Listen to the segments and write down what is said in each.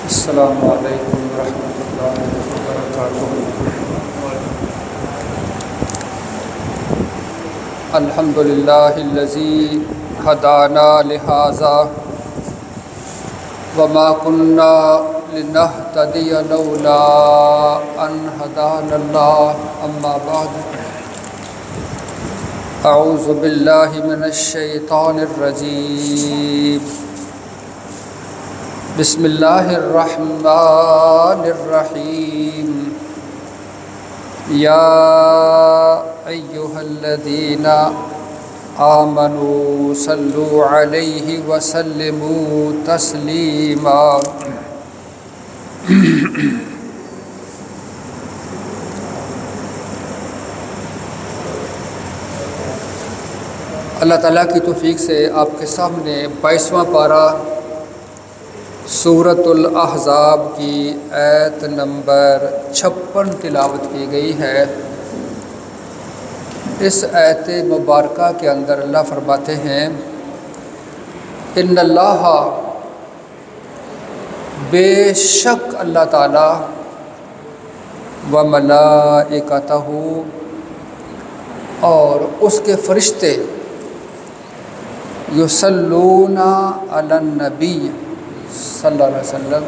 السلام علیکم ورحمۃ اللہ وبرکاتہ۔ الحمد للہ الذی ہدانا لہذا وما كنا لنهتدی لولا ان ہدانا اللہ، اما بعد اعوذ باللہ من الشیطان الرجیم، بسم اللہ الرحمن الرحیم، یا ایہا الذین آمنوا صلوا علیہ وسلموا تسلیما۔ اللہ تعالیٰ کی توفیق سے آپ کے سامنے 22واں پارہ سورۃ الاحزاب کی آیت نمبر 56 تلاوت کی گئی ہے۔ اس آیت مبارکہ کے اندر اللہ فرماتے ہیں، ان اللہ، بے شک اللہ تعالیٰ، و ملائکتہ، اور اس کے فرشتے، یصلون علی النبی صلی اللہ علیہ وسلم،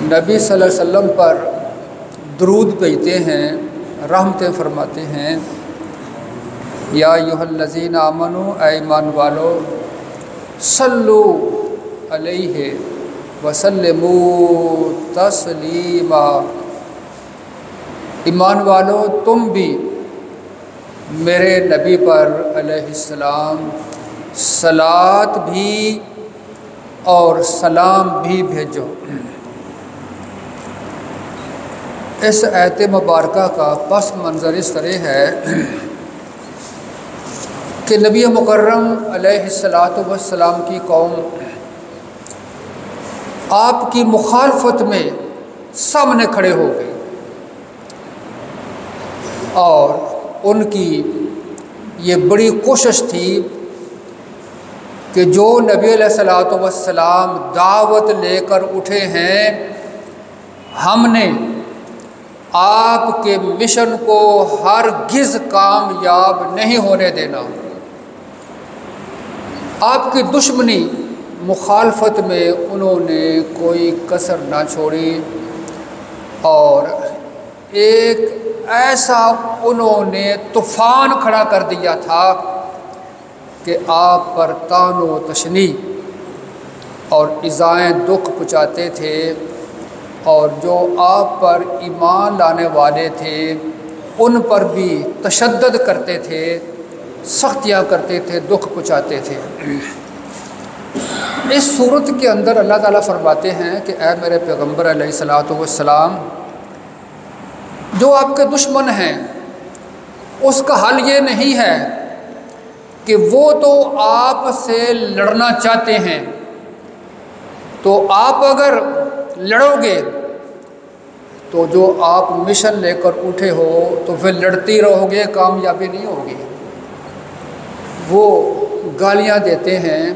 نبی صلی اللہ علیہ وسلم پر درود بھیجتے ہیں، رحمتیں فرماتے ہیں۔ یا ایھا الذین آمنوا، اے ایمان والو، صلو علیہ وسلموا تسلیما، ایمان والو تم بھی میرے نبی پر علیہ السلام صلات بھی اور سلام بھی بھیجو۔ اس آیت مبارکہ کا پس منظر اس طرح ہے کہ نبی مکرم علیہ السلام کی قوم آپ کی مخالفت میں سامنے کھڑے ہو گئے، اور ان کی یہ بڑی کوشش تھی کہ جو نبی علیہ السلام دعوت لے کر اٹھے ہیں، ہم نے آپ کے مشن کو ہرگز کامیاب نہیں ہونے دینا۔ آپ کی دشمنی مخالفت میں انہوں نے کوئی کسر نہ چھوڑی، اور ایک ایسا انہوں نے طوفان کھڑا کر دیا تھا کہ آپ پر طعن و تشنیع اور ایذائیں دکھ پہنچاتے تھے، اور جو آپ پر ایمان لانے والے تھے ان پر بھی تشدد کرتے تھے، سختیاں کرتے تھے، دکھ پہنچاتے تھے۔ اس صورت کے اندر اللہ تعالیٰ فرماتے ہیں کہ اے میرے پیغمبر علیہ السلام، جو آپ کے دشمن ہیں اس کا حل یہ نہیں ہے کہ وہ تو آپ سے لڑنا چاہتے ہیں، تو آپ اگر لڑو گے تو جو آپ مشن لے کر اٹھے ہو تو پھر لڑتی رہو گے، کامیابی نہیں ہوگی۔ وہ گالیاں دیتے ہیں،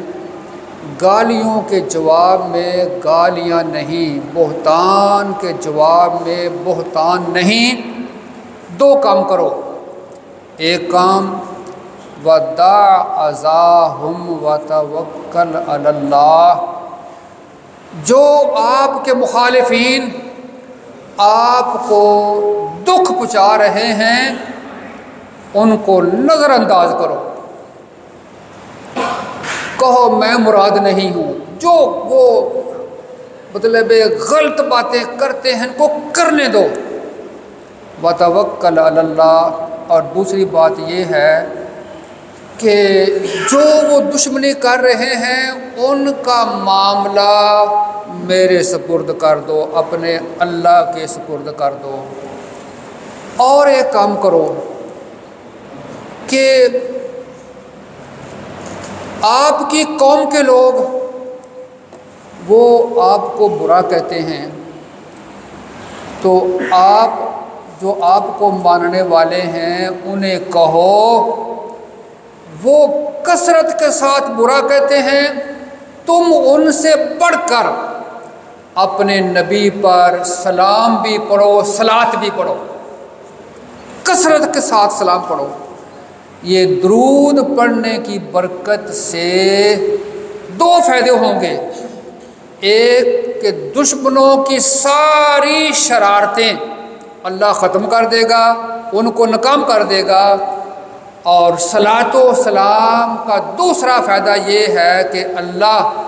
گالیوں کے جواب میں گالیاں نہیں، بہتان کے جواب میں بہتان نہیں۔ دو کام کرو، ایک کام ودع اذاہم وتوکل علی اللہ، جو آپ کے مخالفین آپ کو دکھ پہنچا رہے ہیں ان کو نظر انداز کرو، کہو میں مراد نہیں ہوں، جو وہ مطلب غلط باتیں کرتے ہیں ان کو کرنے دو، وتوکل علی اللہ۔ اور دوسری بات یہ ہے کہ جو وہ دشمنی کر رہے ہیں ان کا معاملہ میرے سپرد کر دو، اپنے اللہ کے سپرد کر دو۔ اور ایک کام کرو کہ آپ کی قوم کے لوگ وہ آپ کو برا کہتے ہیں، تو آپ جو آپ کو ماننے والے ہیں انہیں کہو وہ کثرت کے ساتھ برا کہتے ہیں، تم ان سے بڑھ کر اپنے نبی پر سلام بھی پڑھو، صلات بھی پڑھو، کثرت کے ساتھ سلام پڑھو۔ یہ درود پڑھنے کی برکت سے دو فائدے ہوں گے، ایک کہ دشمنوں کی ساری شرارتیں اللہ ختم کر دے گا، ان کو ناکام کر دے گا، اور صلات و سلام کا دوسرا فائدہ یہ ہے کہ اللہ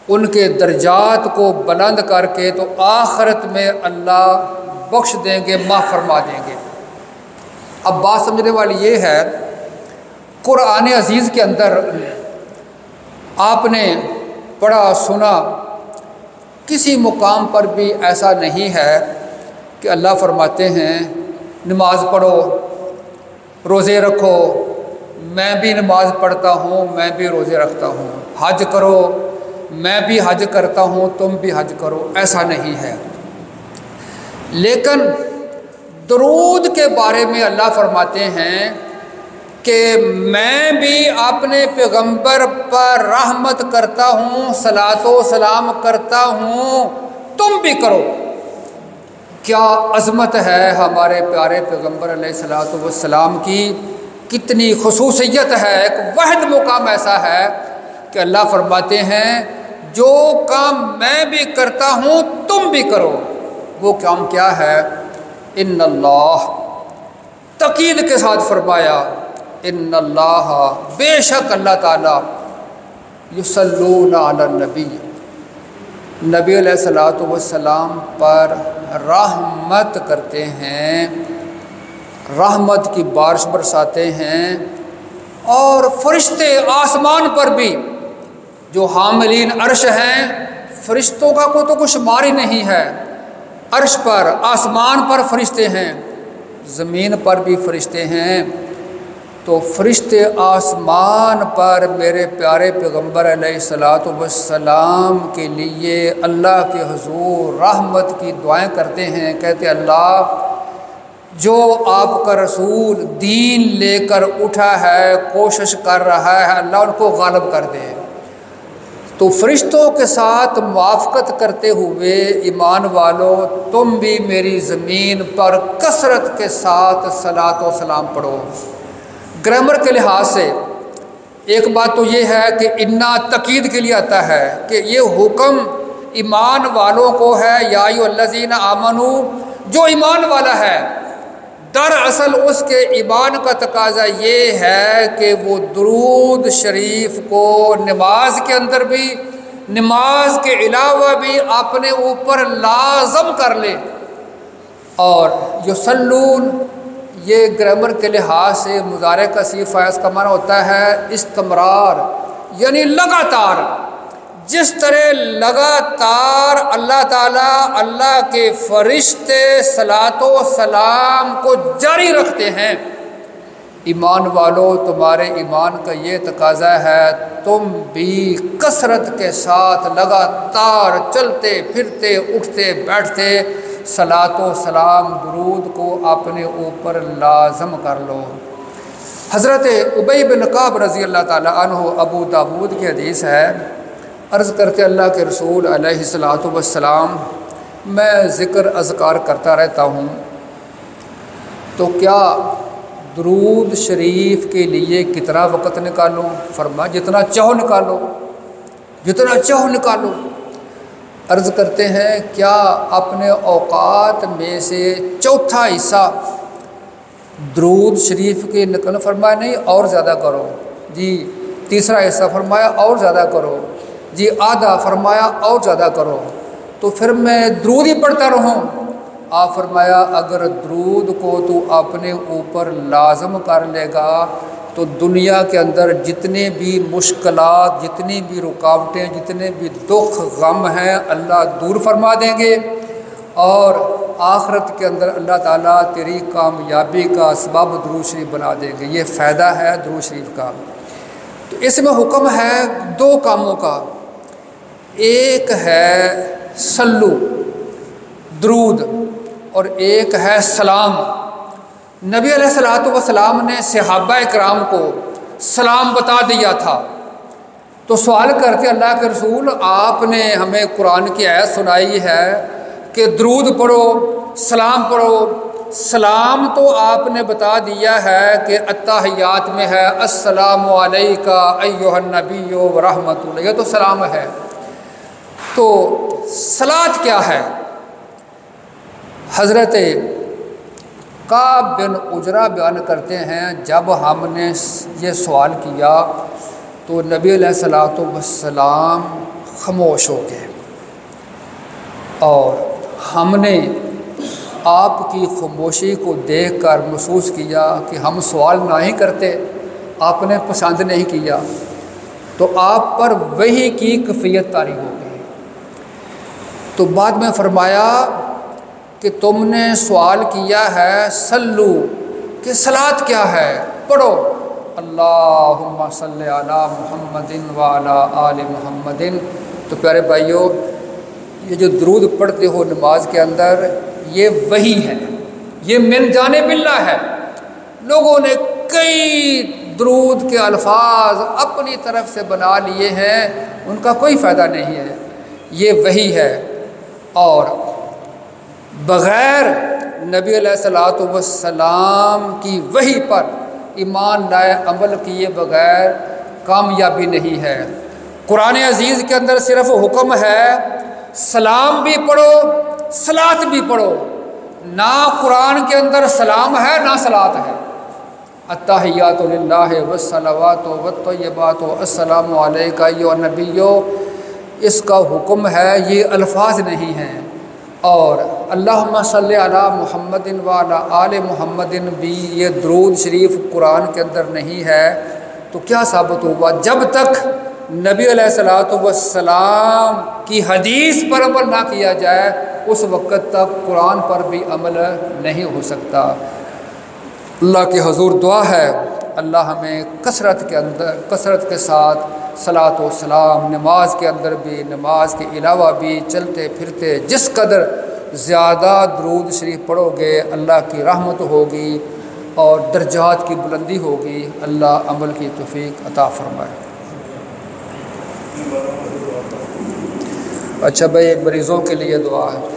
ان کے درجات کو بلند کر کے تو آخرت میں اللہ بخش دیں گے، معاف فرما دیں گے۔ اب بات سمجھنے والی یہ ہے، قرآن عزیز کے اندر آپ نے پڑھا سنا، کسی مقام پر بھی ایسا نہیں ہے کہ اللہ فرماتے ہیں نماز پڑھو، روزے رکھو، میں بھی نماز پڑھتا ہوں، میں بھی روزے رکھتا ہوں، حج کرو، میں بھی حج کرتا ہوں، تم بھی حج کرو، ایسا نہیں ہے۔ لیکن درود کے بارے میں اللہ فرماتے ہیں کہ میں بھی اپنے پیغمبر پر رحمت کرتا ہوں، صلات و سلام کرتا ہوں، تم بھی کرو۔ کیا عظمت ہے ہمارے پیارے پیغمبر علیہ الصلوۃ والسلام کی، کتنی خصوصیت ہے، ایک واحد مقام ایسا ہے کہ اللہ فرماتے ہیں جو کام میں بھی کرتا ہوں تم بھی کرو۔ وہ کام کیا ہے؟ ان اللہ، تاکید کے ساتھ فرمایا، ان اللہ، بے شک اللہ تعالیٰ، یصلون علی النبی، نبی علیہ الصلوۃ والسلام پر رحمت کرتے ہیں، رحمت کی بارش برساتے ہیں، اور فرشتے آسمان پر بھی جو حاملین عرش ہیں، فرشتوں کا کوئی تو کچھ شمار ہی نہیں ہے، عرش پر، آسمان پر فرشتے ہیں، زمین پر بھی فرشتے ہیں، تو فرشتے آسمان پر میرے پیارے پیغمبر علیہ الصلوۃ والسلام کے لیے اللہ کے حضور رحمت کی دعائیں کرتے ہیں، کہتے اللہ جو آپ کا رسول دین لے کر اٹھا ہے، کوشش کر رہا ہے، اللہ ان کو غالب کر دے۔ تو فرشتوں کے ساتھ موافقت کرتے ہوئے ایمان والو، تم بھی میری زمین پر کثرت کے ساتھ صلات و سلام پڑھو۔ گرامر کے لحاظ سے ایک بات تو یہ ہے کہ انا تقید کے لیے آتا ہے کہ یہ حکم ایمان والوں کو ہے، یا ایھا الذین آمنوا، جو ایمان والا ہے، دراصل اس کے ایمان کا تقاضا یہ ہے کہ وہ درود شریف کو نماز کے اندر بھی، نماز کے علاوہ بھی اپنے اوپر لازم کر لے۔ اور یصلون، یہ گرامر کے لحاظ سے مضارع کا صیغہ اس کا معنی ہوتا ہے استمرار، یعنی لگاتار۔ جس طرح لگاتار اللہ تعالیٰ، اللہ کے فرشتے صلات و سلام کو جاری رکھتے ہیں، ایمان والو تمہارے ایمان کا یہ تقاضا ہے تم بھی کثرت کے ساتھ لگاتار چلتے پھرتے اٹھتے بیٹھتے صلات و سلام درود کو اپنے اوپر لازم کر لو۔ حضرت ابی بن کعب رضی اللہ تعالیٰ عنہ، ابو داود کی حدیث ہے، عرض کرتے اللہ کے رسول علیہ الصلوۃ والسلام، میں ذکر اذکار کرتا رہتا ہوں، تو کیا درود شریف کے لیے کتنا وقت نکالوں؟ فرمایا جتنا چاہو نکالو، جتنا چاہو نکالو۔ عرض کرتے ہیں کیا اپنے اوقات میں سے چوتھا حصہ درود شریف کے نکالو؟ فرمایا نہیں، اور زیادہ کرو۔ جی تیسرا حصہ؟ فرمایا اور زیادہ کرو۔ جی آدھا؟ فرمایا اور زیادہ کرو۔ تو پھر میں درود ہی پڑھتا رہوں؟ آپ فرمایا اگر درود کو تو اپنے اوپر لازم کر لے گا تو دنیا کے اندر جتنے بھی مشکلات، جتنی بھی رکاوٹیں، جتنے بھی دکھ غم ہیں، اللہ دور فرما دیں گے، اور آخرت کے اندر اللہ تعالیٰ تیری کامیابی کا اسباب درود شریف بنا دیں گے۔ یہ فائدہ ہے درود شریف کا۔ تو اس میں حکم ہے دو کاموں کا، ایک ہے سلو درود اور ایک ہے سلام۔ نبی علیہ الصلوۃ والسلام نے صحابہ کرام کو سلام بتا دیا تھا، تو سوال کرتے اللہ کے رسول آپ نے ہمیں قرآن کی آیت سنائی ہے کہ درود پڑھو، سلام پڑھو۔ سلام تو آپ نے بتا دیا ہے کہ التحیات میں ہے السلام علیکہ ایھا النبی ورحمۃ اللہ، یہ تو سلام ہے۔ تو صلاۃ کیا ہے؟ حضرت کعب بن عجرہ بیان کرتے ہیں جب ہم نے یہ سوال کیا تو نبی علیہ الصلوۃ والسلام خاموش ہو گئے، اور ہم نے آپ کی خاموشی کو دیکھ کر محسوس کیا کہ ہم سوال نہ ہی کرتے، آپ نے پسند نہیں کیا، تو آپ پر وحی کی کیفیت طاری ہو گئی۔ تو بعد میں فرمایا کہ تم نے سوال کیا ہے صلو، کہ صلاۃ کیا ہے، پڑھو اللہم صلی علی محمد وعلی آل محمد۔ تو پیارے بھائیو، یہ جو درود پڑھتے ہو نماز کے اندر، یہ وحی ہے، یہ من جانب اللہ ہے۔ لوگوں نے کئی درود کے الفاظ اپنی طرف سے بنا لیے ہیں، ان کا کوئی فائدہ نہیں ہے، یہ وحی ہے۔ اور بغیر نبی علیہ الصلوۃ والسلام کی وحی پر ایمان لائے عمل کیے بغیر کامیابی نہیں ہے۔ قرآن عزیز کے اندر صرف حکم ہے سلام بھی پڑھو، صلاۃ بھی پڑھو، نہ قرآن کے اندر سلام ہے نہ صلاۃ ہے۔ التحیات للہ والصلوات والطیبات السلام علیکہ ایھا النبی، اس کا حکم ہے، یہ الفاظ نہیں ہیں۔ اور اللہم صلی علی محمد وعلی آل محمد بھی یہ درود شریف قرآن کے اندر نہیں ہے، تو کیا ثابت ہوا؟ جب تک نبی علیہ الصلوۃ والسلام کی حدیث پر عمل نہ کیا جائے اس وقت تک قرآن پر بھی عمل نہیں ہو سکتا۔ اللہ کے حضور دعا ہے اللہ ہمیں کثرت کے ساتھ صلاۃ و سلام نماز کے اندر بھی، نماز کے علاوہ بھی، چلتے پھرتے جس قدر زیادہ درود شریف پڑھو گے اللہ کی رحمت ہوگی اور درجات کی بلندی ہوگی۔ اللہ عمل کی توفیق عطا فرمائے۔ اچھا بھائی، مریضوں کے لیے دعا ہے۔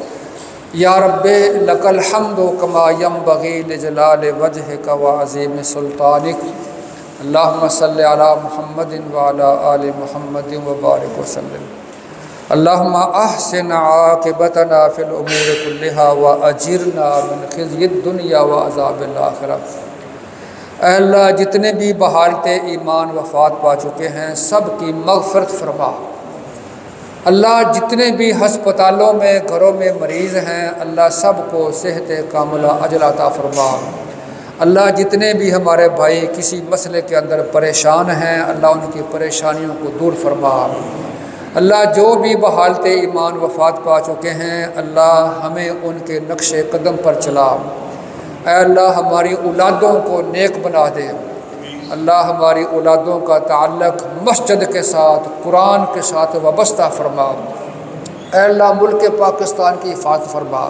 یا رب لک الحمد کما ینبغی لجلال وجہک وعظیم سلطانک، اللہم صلی علی محمد وعلی آل محمد وبارک وسلم۔ اللہم احسن عاقبتنا فی الامور کلہا واجرنا من خزی الدنیا وعذاب الآخرہ۔ اے اللہ، جتنے بھی بحالت ایمان وفات پا چکے ہیں سب کی مغفرت فرما۔ اللہ، جتنے بھی ہسپتالوں میں، گھروں میں مریض ہیں، اللہ سب کو صحت کاملہ عاجلہ عطا فرما۔ اللہ، جتنے بھی ہمارے بھائی کسی مسئلے کے اندر پریشان ہیں اللہ ان کی پریشانیوں کو دور فرما۔ اللہ، جو بھی بحالت ایمان وفات پا چکے ہیں اللہ ہمیں ان کے نقش قدم پر چلا۔ اے اللہ، ہماری اولادوں کو نیک بنا دے۔ اللہ، ہماری اولادوں کا تعلق مسجد کے ساتھ، قرآن کے ساتھ وابستہ فرما۔ اے اللہ، ملک پاکستان کی حفاظت فرما۔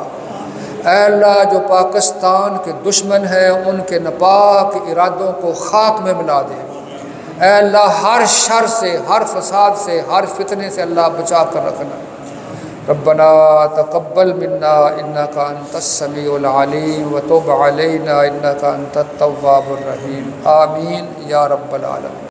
اے اللہ، جو پاکستان کے دشمن ہیں ان کے ناپاک ارادوں کو خاک میں ملا دے۔ اے اللہ، ہر شر سے، ہر فساد سے، ہر فتنے سے اللہ بچا کر رکھنا۔ ربنا تقبل منا انک انت السمیع العلیم وتب علینا انک انت التواب الرحیم، آمین یا رب العالمین۔